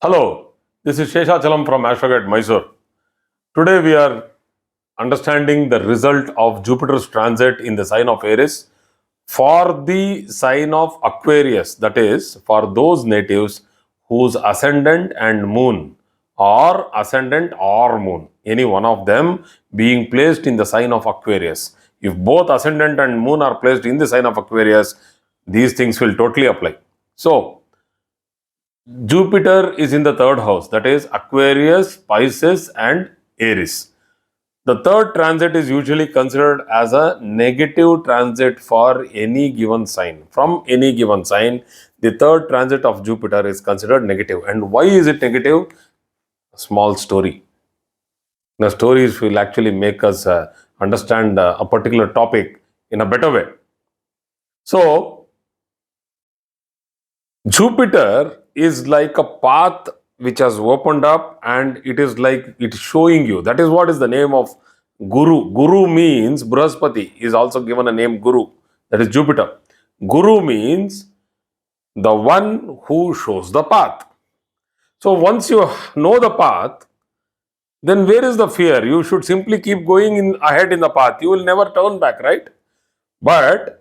Hello, this is Sheshachalam from Astrogat Mysore. Today we are understanding the result of Jupiter's transit in the sign of Aries for the sign of Aquarius, that is, for those natives whose ascendant and moon or ascendant or moon, any one of them being placed in the sign of Aquarius. If both ascendant and moon are placed in the sign of Aquarius, these things will totally apply. So, Jupiter is in the third house, that is Aquarius, Pisces, and Aries. The third transit is usually considered as a negative transit for any given sign. From any given sign, the third transit of Jupiter is considered negative. And why is it negative? A small story. The stories will actually make us understand a particular topic in a better way. So, Jupiter is like a path which has opened up and it is like it's showing you. That is what is the name of Guru. Guru means Brahaspati is also given a name Guru. That is Jupiter. Guru means the one who shows the path. So once you know the path, then where is the fear? You should simply keep going ahead in the path. You will never turn back, right? But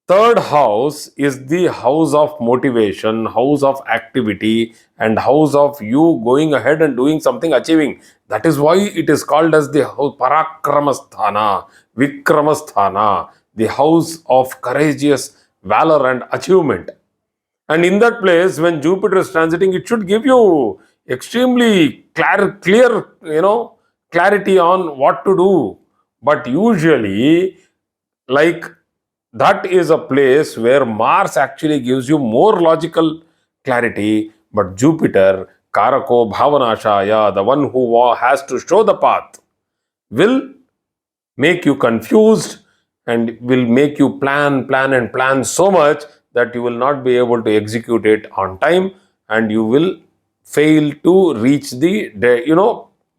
third house is the house of motivation, house of activity, and house of you going ahead and doing something, achieving. That is why it is called as the house Parakramasthana, Vikramasthana, the house of courageous valor and achievement. And in that place, when Jupiter is transiting, it should give you extremely clear, clarity on what to do. But usually, like that is a place where Mars actually gives you more logical clarity, but Jupiter, Karako Bhavanashaya, the one who has to show the path, will make you confused and will make you plan so much that you will not be able to execute it on time and you will fail to reach the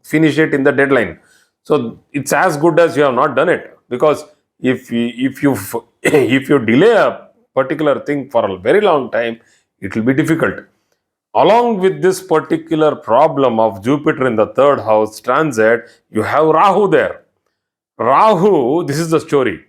finish it in the deadline. So it's as good as you have not done it, because if you if you delay a particular thing for a very long time, it will be difficult. Along with this particular problem of Jupiter in the third house transit, you have Rahu there. Rahu, this is the story.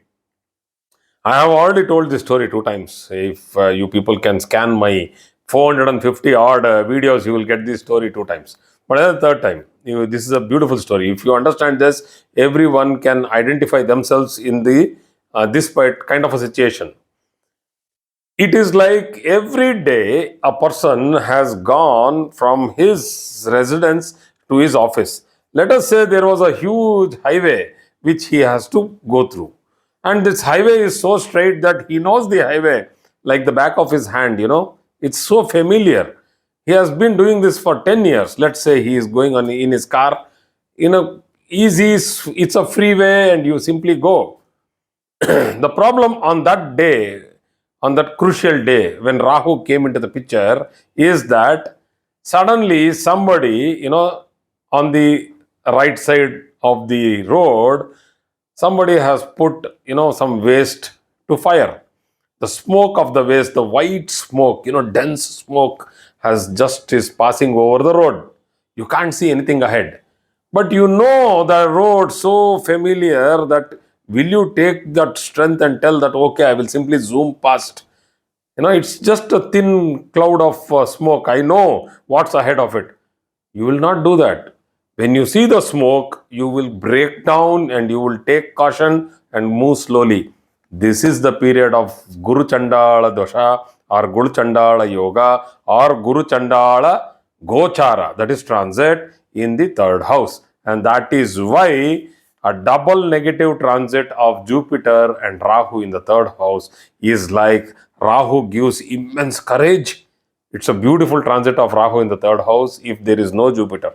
I have already told this story 2 times. If you people can scan my 450 odd videos, you will get this story 2 times. But the third time, this is a beautiful story. If you understand this, everyone can identify themselves in the this kind of a situation. It is like every day a person has gone from his residence to his office. Let us say there was a huge highway which he has to go through. And this highway is so straight that he knows the highway like the back of his hand. It's so familiar. He has been doing this for 10 years. Let's say he is going on in his car. Easy, it's a freeway and you simply go. The problem on that day, on that crucial day when Rahu came into the picture, is that suddenly somebody, on the right side of the road, somebody has put, some waste to fire. The smoke of the waste, the white smoke, dense smoke has just is passing over the road. You can't see anything ahead. But you know the road so familiar that will you take that strength and tell that, okay, I will simply zoom past? It's just a thin cloud of smoke. I know what's ahead of it. You will not do that. When you see the smoke, you will break down and you will take caution and move slowly. This is the period of Guru Chandala Dosha or Guru Chandala Yoga or Guru Chandala Gochara, that is transit in the third house. And that is why a double negative transit of Jupiter and Rahu in the third house is like Rahu gives immense courage. It's a beautiful transit of Rahu in the third house if there is no Jupiter.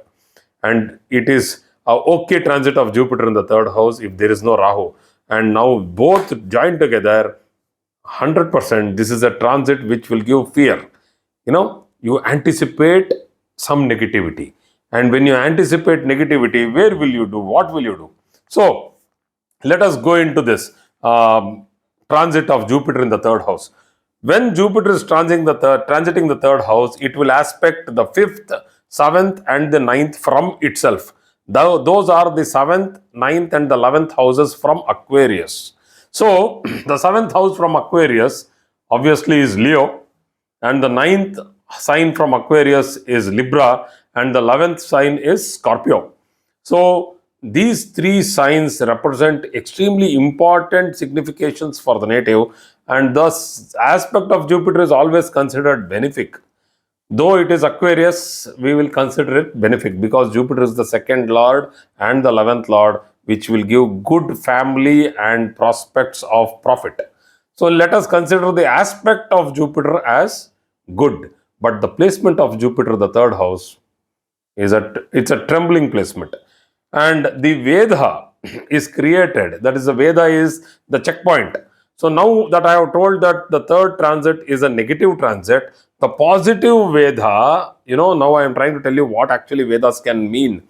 And it is a okay transit of Jupiter in the third house if there is no Rahu. And now both joined together, 100%, this is a transit which will give fear. You anticipate some negativity. And when you anticipate negativity, where will you do? What will you do? So, let us go into this transit of Jupiter in the third house. When Jupiter is transiting the third house, it will aspect the fifth, seventh, and the ninth from itself. Those are the seventh, ninth, and the 11th houses from Aquarius. So, the seventh house from Aquarius obviously is Leo, and the ninth sign from Aquarius is Libra, and the 11th sign is Scorpio. So, these three signs represent extremely important significations for the native, and thus aspect of Jupiter is always considered benefic. Though it is Aquarius, we will consider it benefic because Jupiter is the second lord and the 11th lord, which will give good family and prospects of profit. So let us consider the aspect of Jupiter as good, but the placement of Jupiter, the third house, it's a trembling placement. And the vedha is created. That is, the vedha is the checkpoint. So now that I have told that the third transit is a negative transit, the positive vedha, now I am trying to tell you what actually vedas can mean.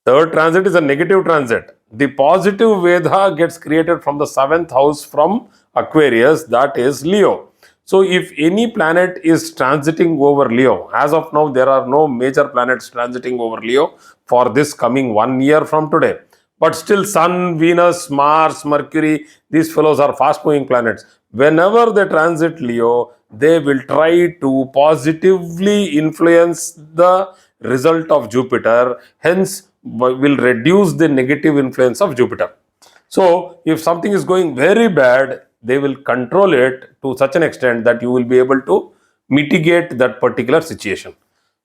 Third transit is a negative transit. The positive vedha gets created from the seventh house from Aquarius, that is Leo. So, if any planet is transiting over Leo, as of now, there are no major planets transiting over Leo for this coming 1 year from today. But still, Sun, Venus, Mars, Mercury, these fellows are fast moving planets. Whenever they transit Leo, they will try to positively influence the result of Jupiter, hence, will reduce the negative influence of Jupiter. So, if something is going very bad, they will control it to such an extent that you will be able to mitigate that particular situation.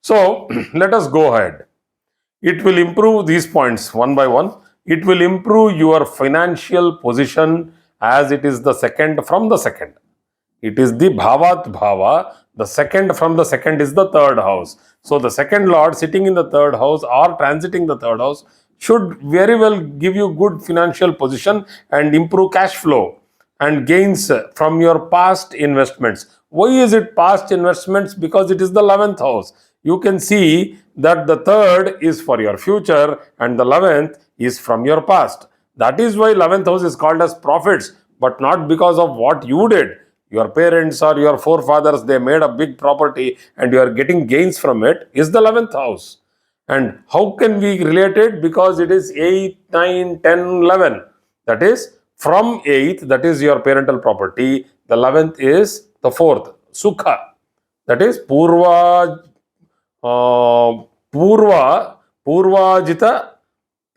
So, let us go ahead. It will improve these points one by one. It will improve your financial position as it is the second from the second. It is the Bhavat Bhava. The second from the second is the third house. So the second lord sitting in the third house or transiting the third house should very well give you good financial position and improve cash flow and gains from your past investments. Why is it past investments? Because it is the 11th house. You can see that the third is for your future and the 11th is from your past. That is why 11th house is called as profits, but not because of what you did. Your parents or your forefathers, they made a big property and you are getting gains from it, is the 11th house. And how can we relate it? Because it is 8, 9, 10, 11. That is from 8th, that is your parental property. The 11th is the 4th, Sukha. That is Purva, Purvajita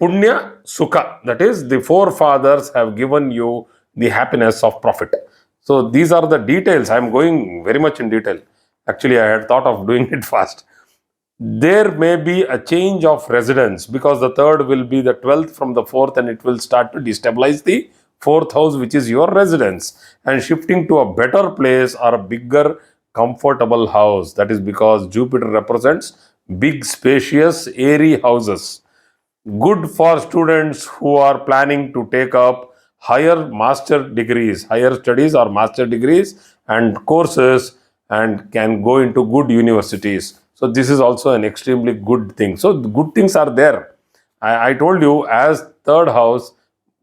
Punya Sukha. That is, the forefathers have given you the happiness of profit. So these are the details. I am going very much in detail. Actually, I had thought of doing it fast. There may be a change of residence because the third will be the 12th from the fourth and it will start to destabilize the fourth house, which is your residence, and shifting to a better place or a bigger, comfortable house. That is because Jupiter represents big, spacious, airy houses. Good for students who are planning to take up higher master degrees, higher studies or master degrees and courses, and can go into good universities. So this is also an extremely good thing. So the good things are there. I told you, as third house,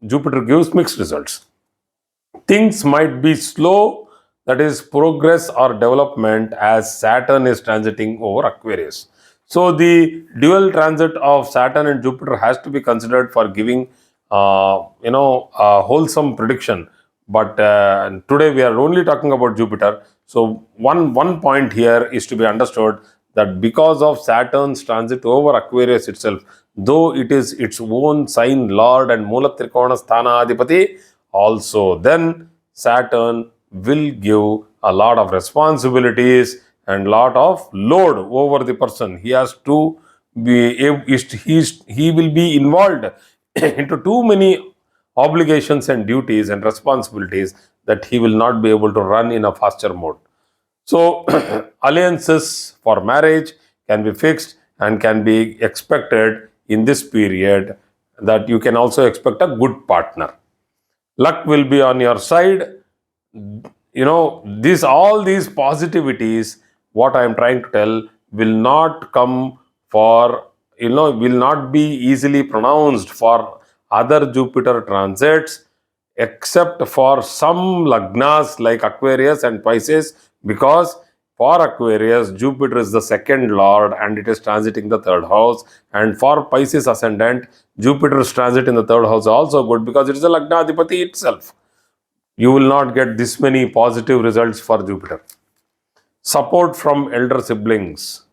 Jupiter gives mixed results. Things might be slow, that is progress or development, as Saturn is transiting over Aquarius. So the dual transit of Saturn and Jupiter has to be considered for giving a wholesome prediction. But today we are only talking about Jupiter. So one point here is to be understood, that because of Saturn's transit over Aquarius itself, though it is its own sign lord and Mula Trikona Sthana Adhipati, also then Saturn will give a lot of responsibilities and lot of load over the person. He has to be, he will be involved into too many obligations and duties and responsibilities that he will not be able to run in a faster mode. So, alliances for marriage can be fixed and can be expected in this period, that you can also expect a good partner. Luck will be on your side. This all these positivities, what I am trying to tell, will not come for, will not be easily pronounced for other Jupiter transits, except for some lagnas like Aquarius and Pisces, because for Aquarius, Jupiter is the second lord and it is transiting the third house. And for Pisces ascendant, Jupiter's transit in the third house is also good because it is the Lagna Adhipati itself. You will not get this many positive results for Jupiter. Support from elder siblings.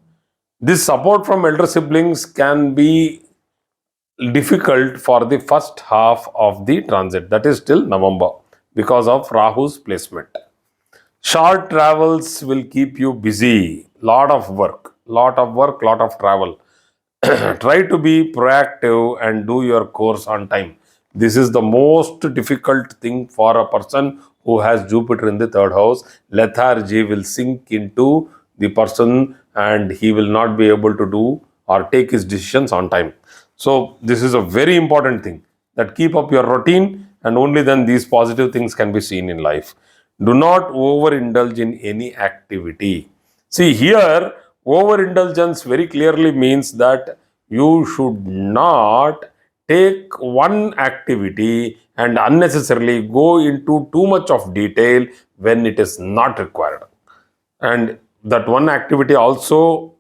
This support from elder siblings can be difficult for the first half of the transit, that is till November, because of Rahu's placement. Short travels will keep you busy. Lot of work, lot of travel. Try to be proactive and do your course on time. This is the most difficult thing for a person who has Jupiter in the third house. Lethargy will sink into the person and he will not be able to do or take his decisions on time. So this is a very important thing, that keep up your routine and only then these positive things can be seen in life. Do not overindulge in any activity. See here, overindulgence very clearly means that you should not take one activity and unnecessarily go into too much of detail when it is not required. And that one activity also,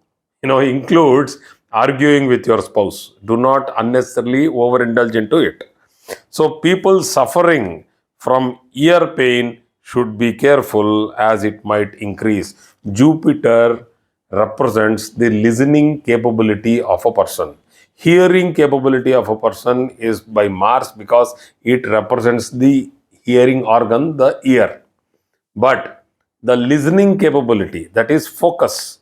includes arguing with your spouse. Do not unnecessarily overindulge into it. So people suffering from ear pain should be careful as it might increase. Jupiter represents the listening capability of a person. Hearing capability of a person is by Mars because it represents the hearing organ, the ear. But the listening capability, that is focus,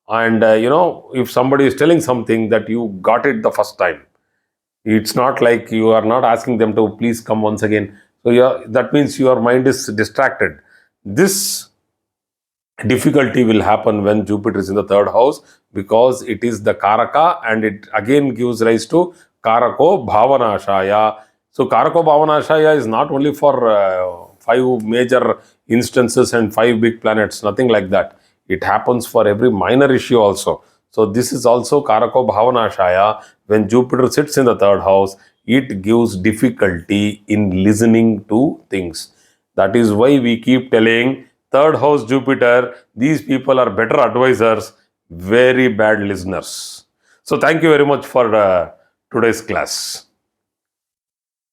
and if somebody is telling something that you got it the first time, it's not like you are not asking them to please come once again. So yeah, that means your mind is distracted. This difficulty will happen when Jupiter is in the third house because it is the Karaka and it again gives rise to Karako Bhavanashaya. So Karako Bhavanashaya is not only for five major instances and five big planets, nothing like that. It happens for every minor issue also. So this is also Karako Bhavanashaya. When Jupiter sits in the third house, it gives difficulty in listening to things. That is why we keep telling third house Jupiter, these people are better advisors, very bad listeners. So thank you very much for today's class.